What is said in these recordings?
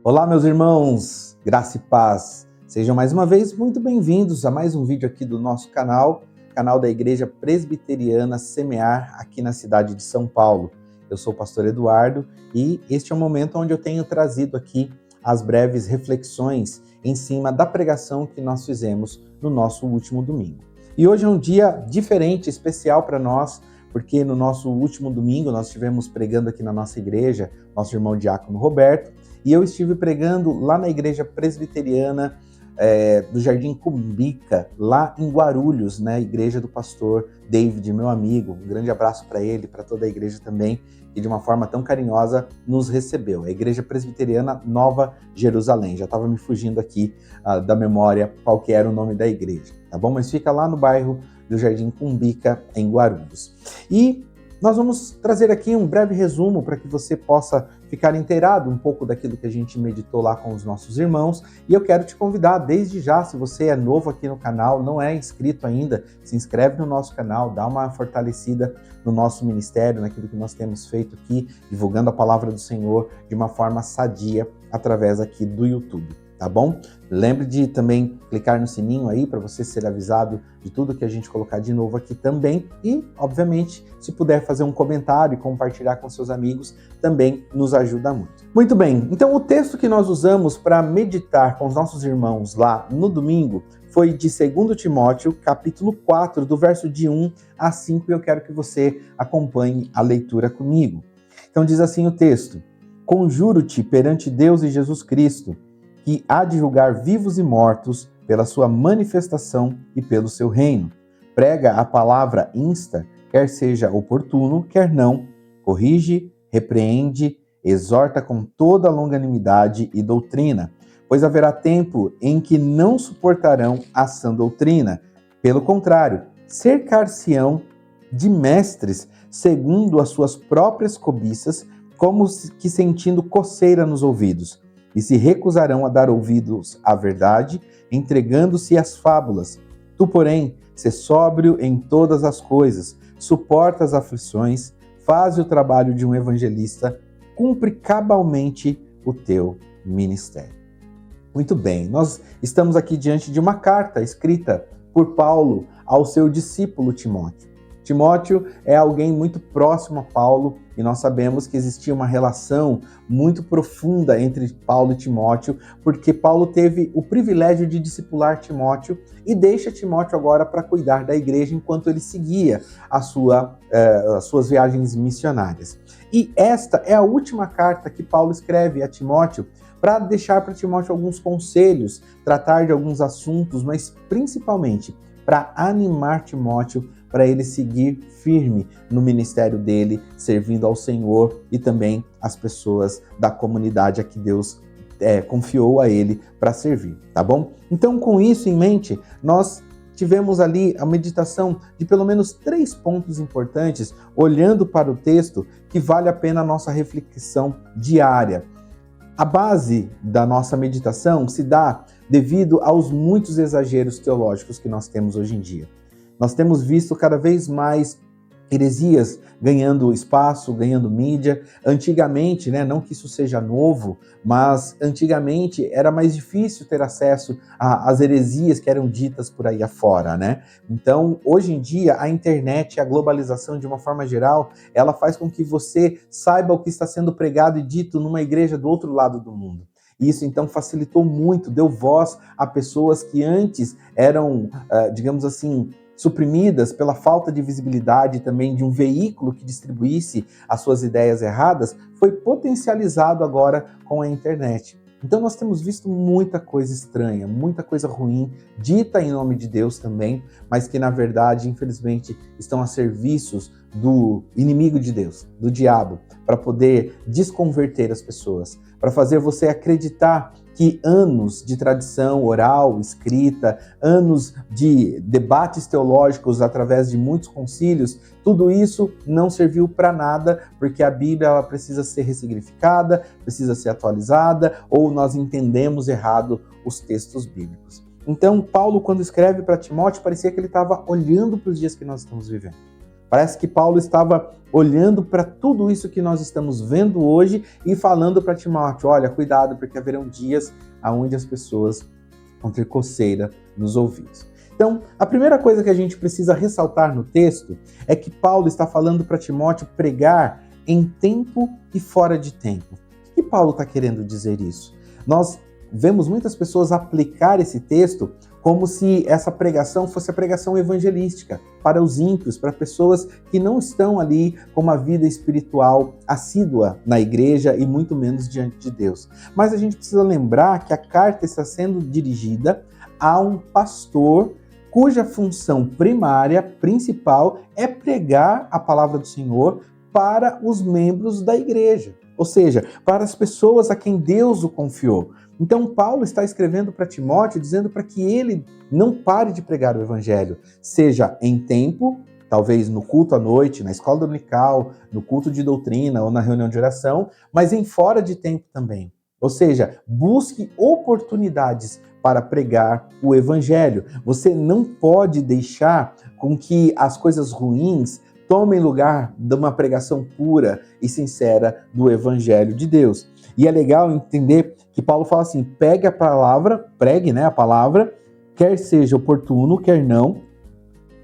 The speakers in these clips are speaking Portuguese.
Olá, meus irmãos, graça e paz. Sejam mais uma vez muito bem-vindos a mais um vídeo aqui do nosso canal da Igreja Presbiteriana Semear, aqui na cidade de São Paulo. Eu sou o pastor Eduardo e este é o momento onde eu tenho trazido aqui as breves reflexões em cima da pregação que nós fizemos no nosso último domingo. E hoje é um dia diferente, especial para nós, porque no nosso último domingo nós estivemos pregando aqui na nossa igreja, nosso irmão diácono Roberto, e eu estive pregando lá na igreja presbiteriana do Jardim Cumbica, lá em Guarulhos, né? Igreja do pastor David, meu amigo. Um grande abraço para ele, para toda a igreja também, que de uma forma tão carinhosa nos recebeu. A Igreja Presbiteriana Nova Jerusalém. Já estava me fugindo aqui da memória qual que era o nome da igreja, tá bom? Mas fica lá no bairro do Jardim Cumbica, em Guarulhos. E nós vamos trazer aqui um breve resumo para que você possa ficar inteirado um pouco daquilo que a gente meditou lá com os nossos irmãos. E eu quero te convidar desde já, se você é novo aqui no canal, não é inscrito ainda, se inscreve no nosso canal, dá uma fortalecida no nosso ministério, naquilo que nós temos feito aqui, divulgando a palavra do Senhor de uma forma sadia através aqui do YouTube. Tá bom? Lembre de também clicar no sininho aí para você ser avisado de tudo que a gente colocar de novo aqui também. E, obviamente, se puder fazer um comentário e compartilhar com seus amigos, também nos ajuda muito. Muito bem, então o texto que nós usamos para meditar com os nossos irmãos lá no domingo foi de 2 Timóteo, capítulo 4, do verso de 1 a 5, e eu quero que você acompanhe a leitura comigo. Então diz assim o texto: Conjuro-te perante Deus e Jesus Cristo, que há de julgar vivos e mortos pela sua manifestação e pelo seu reino. Prega a palavra insta, quer seja oportuno, quer não, corrige, repreende, exorta com toda longanimidade e doutrina, pois haverá tempo em que não suportarão a sã doutrina. Pelo contrário, cercar-se-ão de mestres segundo as suas próprias cobiças, como que sentindo coceira nos ouvidos, e se recusarão a dar ouvidos à verdade, entregando-se às fábulas. Tu, porém, sê sóbrio em todas as coisas, suporta as aflições, faz o trabalho de um evangelista, cumpre cabalmente o teu ministério. Muito bem, nós estamos aqui diante de uma carta escrita por Paulo ao seu discípulo Timóteo. Timóteo é alguém muito próximo a Paulo e nós sabemos que existia uma relação muito profunda entre Paulo e Timóteo, porque Paulo teve o privilégio de discipular Timóteo e deixa Timóteo agora para cuidar da igreja enquanto ele seguia as suas viagens missionárias. E esta é a última carta que Paulo escreve a Timóteo para deixar para Timóteo alguns conselhos, tratar de alguns assuntos, mas principalmente para animar Timóteo para ele seguir firme no ministério dele, servindo ao Senhor e também as pessoas da comunidade a que Deus confiou a ele para servir, tá bom? Então, com isso em mente, nós tivemos ali a meditação de pelo menos 3 pontos importantes, olhando para o texto, que vale a pena a nossa reflexão diária. A base da nossa meditação se dá devido aos muitos exageros teológicos que nós temos hoje em dia. Nós temos visto cada vez mais heresias ganhando espaço, ganhando mídia. Antigamente, não que isso seja novo, mas antigamente era mais difícil ter acesso às heresias que eram ditas por aí afora, Então, hoje em dia, a internet, a globalização de uma forma geral, ela faz com que você saiba o que está sendo pregado e dito numa igreja do outro lado do mundo. Isso, então, facilitou muito, deu voz a pessoas que antes eram, digamos assim, suprimidas pela falta de visibilidade também de um veículo que distribuísse as suas ideias erradas, foi potencializado agora com a internet. Então nós temos visto muita coisa estranha, muita coisa ruim, dita em nome de Deus também, mas que na verdade, infelizmente, estão a serviços do inimigo de Deus, do diabo, para poder desconverter as pessoas, para fazer você acreditar que anos de tradição oral, escrita, anos de debates teológicos através de muitos concílios, tudo isso não serviu para nada, porque a Bíblia ela precisa ser ressignificada, precisa ser atualizada, ou nós entendemos errado os textos bíblicos. Então, Paulo, quando escreve para Timóteo, parecia que ele estava olhando para os dias que nós estamos vivendo. Parece que Paulo estava olhando para tudo isso que nós estamos vendo hoje e falando para Timóteo, olha, cuidado, porque haverão dias onde as pessoas vão ter coceira nos ouvidos. Então, a primeira coisa que a gente precisa ressaltar no texto é que Paulo está falando para Timóteo pregar em tempo e fora de tempo. O que Paulo está querendo dizer isso? Nós vemos muitas pessoas aplicar esse texto como se essa pregação fosse a pregação evangelística para os ímpios, para pessoas que não estão ali com uma vida espiritual assídua na igreja e muito menos diante de Deus. Mas a gente precisa lembrar que a carta está sendo dirigida a um pastor cuja função primária, principal, é pregar a palavra do Senhor para os membros da igreja, ou seja, para as pessoas a quem Deus o confiou. Então Paulo está escrevendo para Timóteo, dizendo para que ele não pare de pregar o evangelho, seja em tempo, talvez no culto à noite, na escola dominical, no culto de doutrina ou na reunião de oração, mas em fora de tempo também. Ou seja, busque oportunidades para pregar o evangelho. Você não pode deixar com que as coisas ruins tomem lugar de uma pregação pura e sincera do evangelho de Deus. E é legal entender que Paulo fala assim, pregue a palavra, quer seja oportuno, quer não,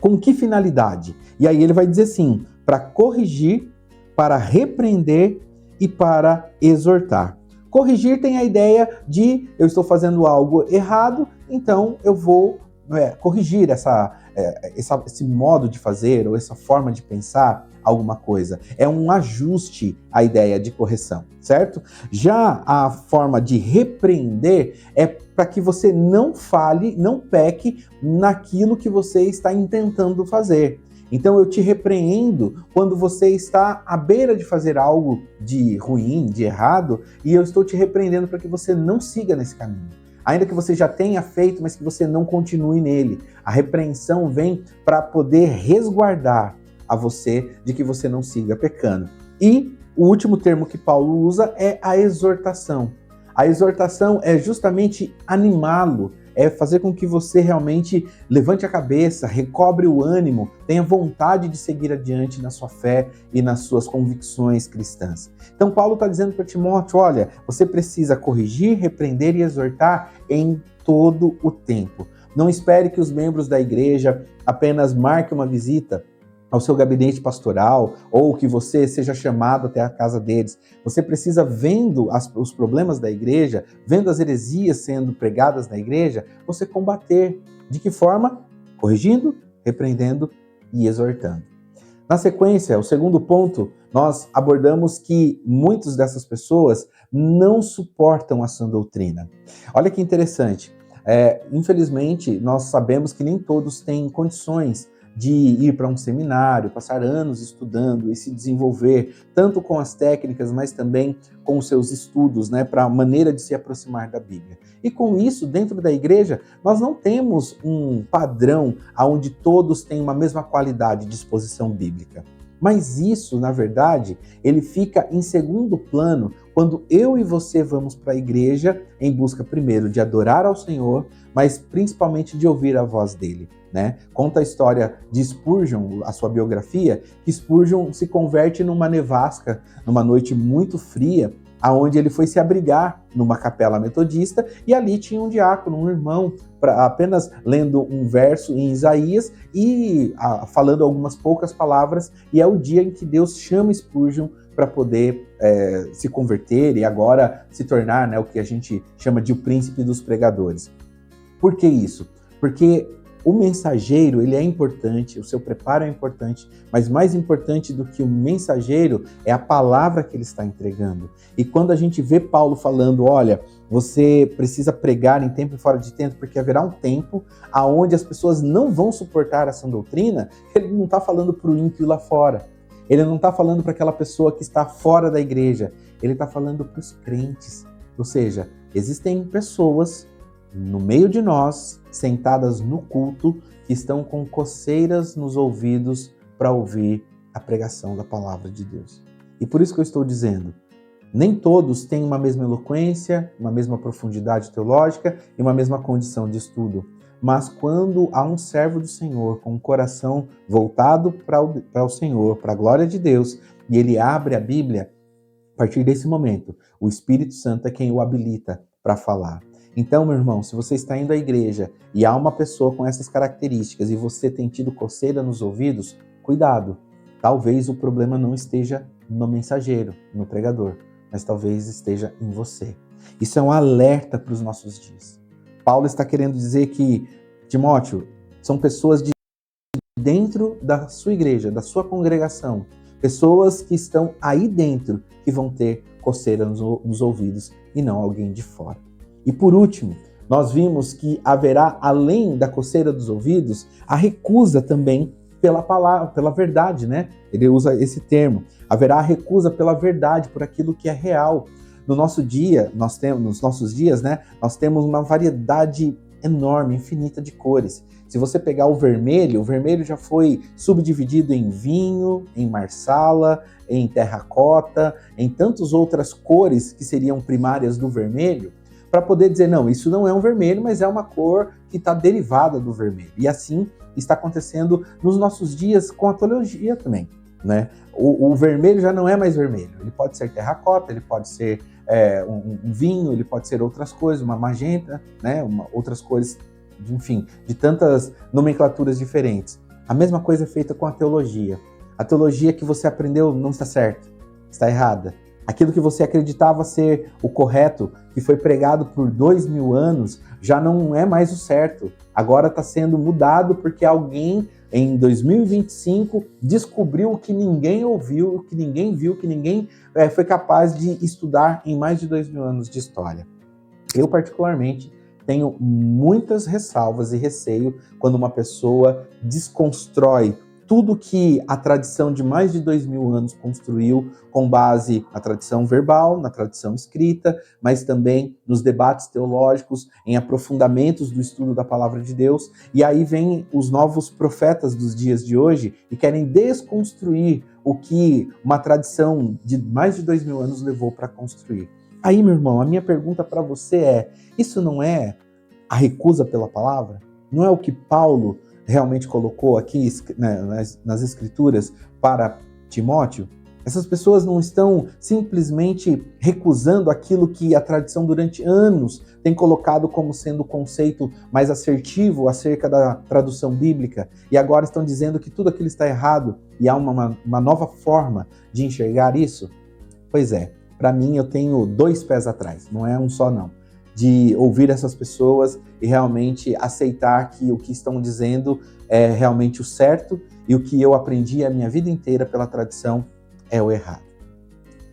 com que finalidade? E aí ele vai dizer assim, para corrigir, para repreender e para exortar. Corrigir tem a ideia de eu estou fazendo algo errado, então eu vou corrigir esse modo de fazer ou essa forma de pensar alguma coisa. É um ajuste à ideia de correção, certo? Já a forma de repreender é para que você não fale, não peque naquilo que você está intentando fazer. Então eu te repreendo quando você está à beira de fazer algo de ruim, de errado, e eu estou te repreendendo para que você não siga nesse caminho. Ainda que você já tenha feito, mas que você não continue nele. A repreensão vem para poder resguardar a você de que você não siga pecando. E o último termo que Paulo usa é a exortação. A exortação é justamente animá-lo, é fazer com que você realmente levante a cabeça, recobre o ânimo, tenha vontade de seguir adiante na sua fé e nas suas convicções cristãs. Então Paulo está dizendo para Timóteo, olha, você precisa corrigir, repreender e exortar em todo o tempo. Não espere que os membros da igreja apenas marquem uma visita ao seu gabinete pastoral, ou que você seja chamado até a casa deles. Você precisa, vendo os problemas da igreja, vendo as heresias sendo pregadas na igreja, você combater. De que forma? Corrigindo, repreendendo e exortando. Na sequência, o segundo ponto, nós abordamos que muitas dessas pessoas não suportam a sã doutrina. Olha que interessante. Infelizmente, nós sabemos que nem todos têm condições de ir para um seminário, passar anos estudando e se desenvolver, tanto com as técnicas, mas também com os seus estudos, para a maneira de se aproximar da Bíblia. E com isso, dentro da igreja, nós não temos um padrão onde todos têm uma mesma qualidade de exposição bíblica. Mas isso, na verdade, ele fica em segundo plano quando eu e você vamos para a igreja em busca, primeiro, de adorar ao Senhor, mas principalmente de ouvir a voz dele. Conta a história de Spurgeon, a sua biografia, que Spurgeon se converte numa nevasca, numa noite muito fria, aonde ele foi se abrigar numa capela metodista, e ali tinha um diácono, um irmão, apenas lendo um verso em Isaías e falando algumas poucas palavras, e é o dia em que Deus chama Spurgeon para poder se converter e agora se tornar o que a gente chama de o príncipe dos pregadores. Por que isso? Porque o mensageiro, ele é importante, o seu preparo é importante, mas mais importante do que o mensageiro é a palavra que ele está entregando. E quando a gente vê Paulo falando, olha, você precisa pregar em tempo e fora de tempo, porque haverá um tempo onde as pessoas não vão suportar essa doutrina, ele não está falando para o ímpio lá fora. Ele não está falando para aquela pessoa que está fora da igreja, ele está falando para os crentes. Ou seja, existem pessoas no meio de nós, sentadas no culto, que estão com coceiras nos ouvidos para ouvir a pregação da palavra de Deus. E por isso que eu estou dizendo, nem todos têm uma mesma eloquência, uma mesma profundidade teológica e uma mesma condição de estudo. mas quando há um servo do Senhor com o coração voltado para o Senhor, para a glória de Deus, e ele abre a Bíblia, a partir desse momento, o Espírito Santo é quem o habilita para falar. Então, meu irmão, se você está indo à igreja e há uma pessoa com essas características e você tem tido coceira nos ouvidos, cuidado. Talvez o problema não esteja no mensageiro, no pregador, mas talvez esteja em você. Isso é um alerta para os nossos dias. Paulo está querendo dizer que, Timóteo, são pessoas de dentro da sua igreja, da sua congregação, pessoas que estão aí dentro que vão ter coceira nos ouvidos e não alguém de fora. E por último, nós vimos que haverá, além da coceira dos ouvidos, a recusa também pela palavra, pela verdade, né? Ele usa esse termo. Haverá a recusa pela verdade, por aquilo que é real. No nosso dia, nos nossos dias, né? Nós temos uma variedade enorme, infinita de cores. Se você pegar o vermelho já foi subdividido em vinho, em marsala, em terracota, em tantas outras cores que seriam primárias do vermelho, para poder dizer, não, isso não é um vermelho, mas é uma cor que está derivada do vermelho. E assim está acontecendo nos nossos dias com a teologia também, né? O vermelho já não é mais vermelho, ele pode ser terracota, ele pode ser um vinho, ele pode ser outras coisas, uma magenta, né? Outras cores, enfim, de tantas nomenclaturas diferentes. A mesma coisa é feita com a teologia. A teologia que você aprendeu não está certa, está errada. Aquilo que você acreditava ser o correto, que foi pregado por 2000 anos, já não é mais o certo. Agora está sendo mudado porque alguém, em 2025, descobriu o que ninguém ouviu, o que ninguém viu, o que ninguém foi capaz de estudar em mais de 2000 anos de história. Eu, particularmente, tenho muitas ressalvas e receio quando uma pessoa desconstrói tudo que a tradição de mais de 2000 anos construiu com base na tradição verbal, na tradição escrita, mas também nos debates teológicos, em aprofundamentos do estudo da palavra de Deus. E aí vem os novos profetas dos dias de hoje e querem desconstruir o que uma tradição de mais de 2000 anos levou para construir. Aí, meu irmão, a minha pergunta para você é, isso não é a recusa pela palavra? Não é o que Paulo realmente colocou aqui, né, nas Escrituras para Timóteo? Essas pessoas não estão simplesmente recusando aquilo que a tradição durante anos tem colocado como sendo o conceito mais assertivo acerca da tradução bíblica e agora estão dizendo que tudo aquilo está errado e há uma nova forma de enxergar isso? Pois é, para mim eu tenho 2 pés atrás, não é um só não, de ouvir essas pessoas e realmente aceitar que o que estão dizendo é realmente o certo e o que eu aprendi a minha vida inteira pela tradição é o errado.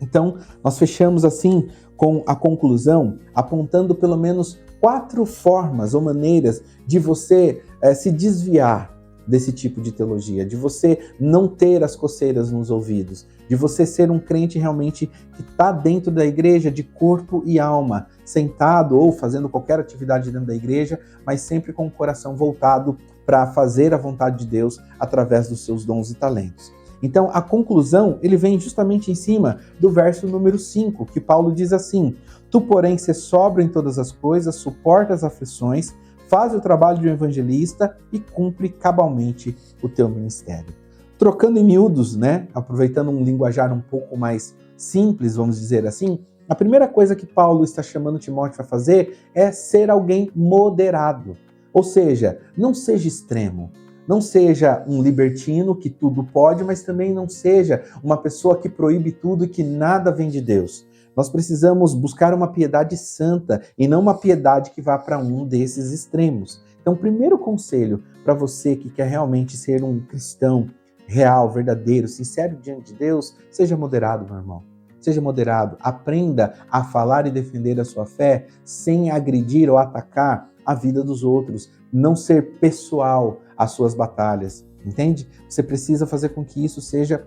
Então, nós fechamos assim com a conclusão, apontando pelo menos 4 formas ou maneiras de você se desviar desse tipo de teologia, de você não ter as coceiras nos ouvidos, de você ser um crente realmente que está dentro da igreja de corpo e alma, sentado ou fazendo qualquer atividade dentro da igreja, mas sempre com o coração voltado para fazer a vontade de Deus através dos seus dons e talentos. Então, a conclusão, ele vem justamente em cima do verso número 5, que Paulo diz assim: Tu, porém, se sóbrio em todas as coisas, suporta as aflições, faz o trabalho de um evangelista e cumpre cabalmente o teu ministério. Trocando em miúdos, né, aproveitando um linguajar um pouco mais simples, vamos dizer assim, a primeira coisa que Paulo está chamando Timóteo a fazer é ser alguém moderado. Ou seja, não seja extremo. Não seja um libertino que tudo pode, mas também não seja uma pessoa que proíbe tudo e que nada vem de Deus. Nós precisamos buscar uma piedade santa e não uma piedade que vá para um desses extremos. Então, o primeiro conselho para você que quer realmente ser um cristão real, verdadeiro, sincero diante de Deus, seja moderado, meu irmão. Seja moderado. Aprenda a falar e defender a sua fé sem agredir ou atacar a vida dos outros. Não ser pessoal as suas batalhas, entende? Você precisa fazer com que isso seja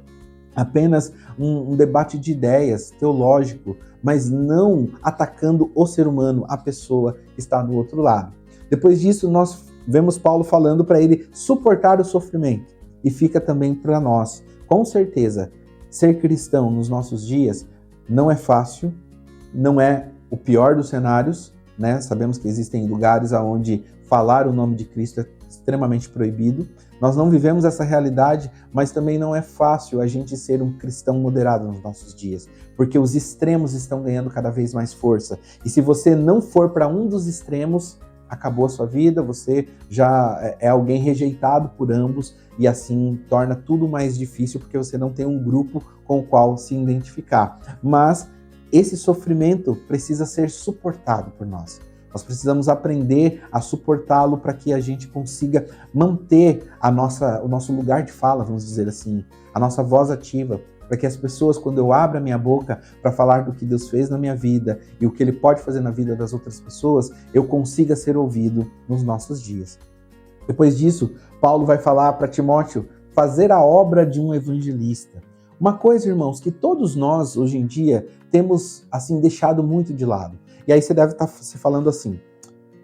apenas um debate de ideias teológico, mas não atacando o ser humano, a pessoa que está do outro lado. Depois disso, nós vemos Paulo falando para ele suportar o sofrimento. E fica também para nós, com certeza, ser cristão nos nossos dias não é fácil, não é o pior dos cenários, né? Sabemos que existem lugares onde falar o nome de Cristo é extremamente proibido. Nós não vivemos essa realidade, mas também não é fácil a gente ser um cristão moderado nos nossos dias, porque os extremos estão ganhando cada vez mais força. E se você não for para um dos extremos, acabou a sua vida, você já é alguém rejeitado por ambos e assim torna tudo mais difícil porque você não tem um grupo com o qual se identificar. Mas esse sofrimento precisa ser suportado por nós. Nós precisamos aprender a suportá-lo para que a gente consiga manter o nosso lugar de fala, vamos dizer assim, a nossa voz ativa, para que as pessoas, quando eu abro a minha boca para falar do que Deus fez na minha vida e o que Ele pode fazer na vida das outras pessoas, eu consiga ser ouvido nos nossos dias. Depois disso, Paulo vai falar para Timóteo fazer a obra de um evangelista. Uma coisa, irmãos, que todos nós, hoje em dia, temos assim deixado muito de lado. E aí você deve estar se falando assim,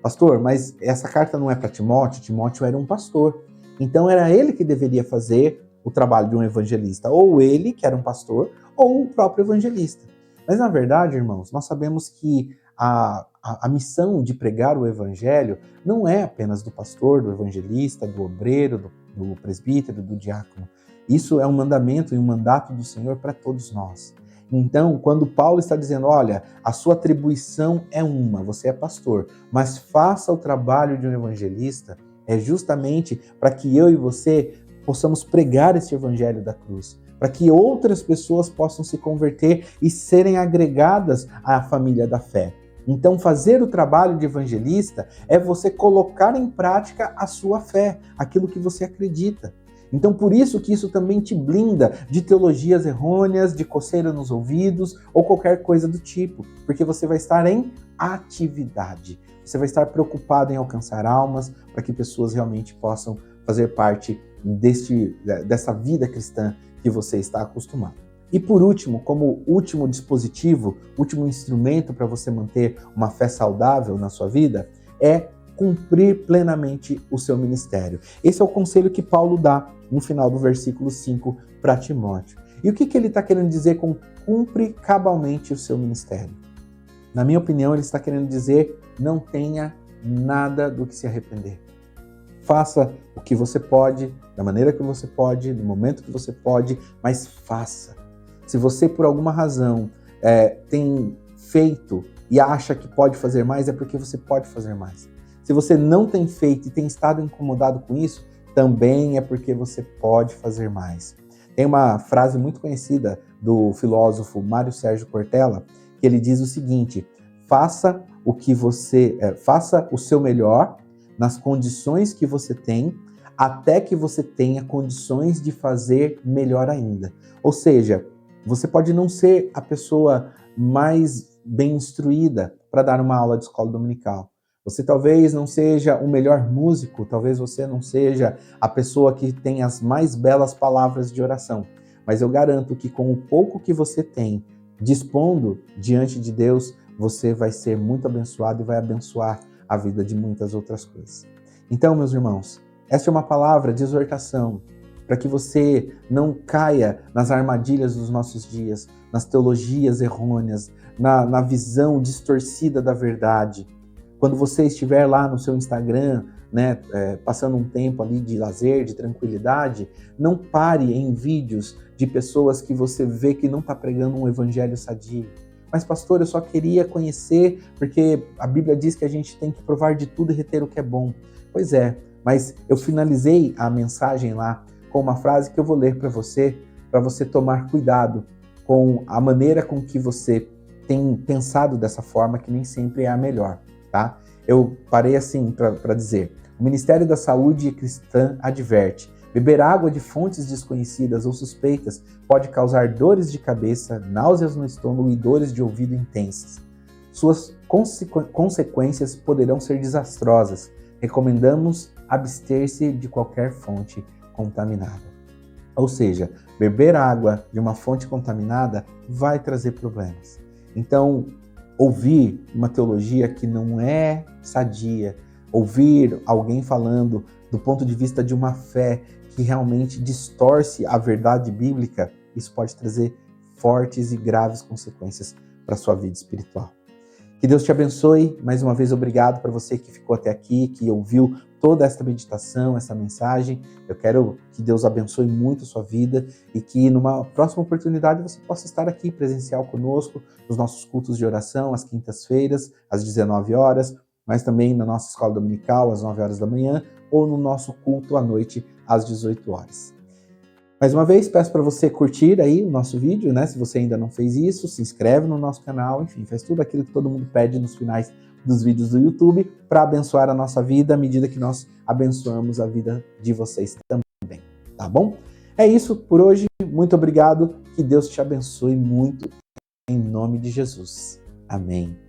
pastor, mas essa carta não é para Timóteo, Timóteo era um pastor. Então era ele que deveria fazer o trabalho de um evangelista, ou ele, que era um pastor, ou o próprio evangelista. Mas na verdade, irmãos, nós sabemos que a missão de pregar o evangelho não é apenas do pastor, do evangelista, do obreiro, do presbítero, do diácono. Isso é um mandamento e um mandato do Senhor para todos nós. Então, quando Paulo está dizendo, olha, a sua atribuição é uma, você é pastor, mas faça o trabalho de um evangelista, é justamente para que eu e você possamos pregar esse evangelho da cruz, para que outras pessoas possam se converter e serem agregadas à família da fé. Então, fazer o trabalho de evangelista é você colocar em prática a sua fé, aquilo que você acredita. Então, por isso que isso também te blinda de teologias errôneas, de coceira nos ouvidos ou qualquer coisa do tipo, porque você vai estar em atividade. Você vai estar preocupado em alcançar almas para que pessoas realmente possam fazer parte dessa vida cristã que você está acostumado. E por último, como último dispositivo, último instrumento para você manter uma fé saudável na sua vida, é cumprir plenamente o seu ministério. Esse é o conselho que Paulo dá no final do versículo 5 para Timóteo. E o que ele está querendo dizer com cumpre cabalmente o seu ministério? Na minha opinião, ele está querendo dizer não tenha nada do que se arrepender. Faça o que você pode, da maneira que você pode, no momento que você pode, mas faça. Se você, por alguma razão, tem feito e acha que pode fazer mais, é porque você pode fazer mais. Se você não tem feito e tem estado incomodado com isso, também é porque você pode fazer mais. Tem uma frase muito conhecida do filósofo Mário Sérgio Cortella, que ele diz o seguinte: faça o seu melhor nas condições que você tem, até que você tenha condições de fazer melhor ainda. Ou seja, você pode não ser a pessoa mais bem instruída para dar uma aula de escola dominical. Você talvez não seja o melhor músico, talvez você não seja a pessoa que tem as mais belas palavras de oração. Mas eu garanto que com o pouco que você tem, dispondo diante de Deus, você vai ser muito abençoado e vai abençoar a vida de muitas outras coisas. Então, meus irmãos, essa é uma palavra de exortação para que você não caia nas armadilhas dos nossos dias, nas teologias errôneas, na visão distorcida da verdade. Quando você estiver lá no seu Instagram, passando um tempo ali de lazer, de tranquilidade, não pare em vídeos de pessoas que você vê que não está pregando um evangelho sadio. Mas, pastor, eu só queria conhecer, porque a Bíblia diz que a gente tem que provar de tudo e reter o que é bom. Pois é, mas eu finalizei a mensagem lá com uma frase que eu vou ler para você tomar cuidado com a maneira com que você tem pensado dessa forma, que nem sempre é a melhor. Tá? Eu parei assim para dizer: o Ministério da Saúde Cristã adverte: beber água de fontes desconhecidas ou suspeitas pode causar dores de cabeça, náuseas no estômago e dores de ouvido intensas. Suas consequências poderão ser desastrosas. Recomendamos abster-se de qualquer fonte contaminada. Ou seja, beber água de uma fonte contaminada vai trazer problemas. Então, ouvir uma teologia que não é sadia, ouvir alguém falando do ponto de vista de uma fé que realmente distorce a verdade bíblica, isso pode trazer fortes e graves consequências para a sua vida espiritual. Que Deus te abençoe. Mais uma vez, obrigado para você que ficou até aqui, que ouviu toda esta meditação, essa mensagem. Eu quero que Deus abençoe muito a sua vida e que numa próxima oportunidade você possa estar aqui presencial conosco nos nossos cultos de oração, às quintas-feiras, às 19 horas, mas também na nossa escola dominical, às 9 horas da manhã, ou no nosso culto à noite, às 18 horas. Mais uma vez, peço para você curtir aí o nosso vídeo, né? Se você ainda não fez isso, se inscreve no nosso canal, enfim, faz tudo aquilo que todo mundo pede nos finais dos vídeos do YouTube para abençoar a nossa vida à medida que nós abençoamos a vida de vocês também, tá bom? É isso por hoje, muito obrigado, que Deus te abençoe muito, em nome de Jesus. Amém.